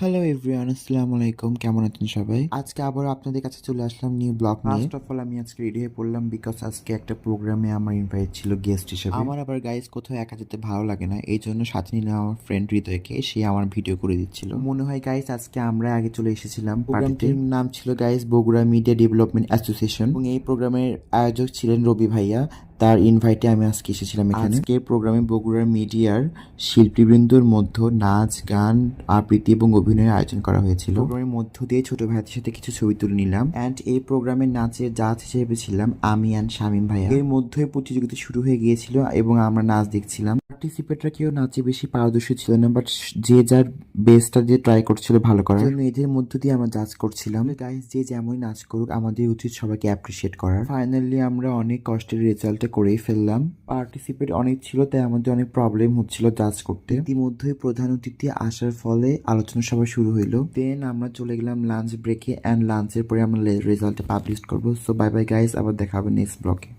Hello everyone, আসসালামু আলাইকুম। কেমন আছেন সবাই? আজকে আবার আপনাদের কাছে চলে আসলাম নিউ ব্লগ নিয়ে। ফার্স্ট অফ অল আমি আজকে রেডি হয়ে পড়লাম বিকজ আজকে একটা প্রোগ্রামে আমার ইনভাইট ছিল গেস্ট হিসেবে। আমার আবার গাইস কোথাও একা যেতে ভালো লাগে না, এই জন্য সাথে নিলাম আমার ফ্রেন্ড হৃদয়কে। সে আমার ভিডিও করে দিচ্ছিল। মনে হয় গাইস আজকে আমরা আগে চলে এসেছিলাম। প্রোগ্রামটির নাম ছিল guys Bogura media development association এবং এই প্রোগ্রামের আয়োজক ছিলেন রবি ভাইয়া। তার ইনভাইটে আমি আজকে এসেছিলাম এখানে। আজকে প্রোগ্রামে বগুড়ার মিডিয়ার শিল্পীবৃন্দর মধ্যে নাচ, গান, আবৃত্তি এবং অভিনয়ের আয়োজন করা হয়েছিল। প্রোগ্রামের মধ্য দিয়ে ছোট ভাইদের সাথে কিছু ছবি তুলে নিলাম। অ্যান্ড এই প্রোগ্রামের নাচের জাজ হিসেবে ছিলাম আমি অ্যান্ড শামীম ভাইয়া। এর মধ্যে প্রতিযোগিতা শুরু হয়ে গিয়েছিল এবং আমরা নাচ দেখছিলাম। পার্টিসিপেটরা কেউ নাচে বেশি পারদর্শী ছিল না, বাট যে যার বেস্টটা দিয়ে ট্রাই করছিল ভালো করার জন্য। এদের মধ্য দিয়ে আমরা জাজ করছিলাম। গাইস যে যেমনই নাচ করুক, আমাদের উচিত সবাইকে অ্যাপ্রিসিয়েট করার। ফাইনালি আমরা অনেক কষ্টের রেজাল্টে করেই ফেললাম। পার্টিসিপেট অনেক ছিল, তাই আমাদের অনেক প্রবলেম হচ্ছিল জাজ করতে। ইতিমধ্যে প্রধান অতিথি আসার ফলে আলোচনা সভা শুরু হইলো। দেন আমরা চলে গেলাম লাঞ্চ ব্রেকে, অ্যান্ড লাঞ্চের পরে আমরা রেজাল্টে পাবলিশ করবো। সো বাই বাই গাইস, আবার দেখা হবে নেক্সট ব্লগে।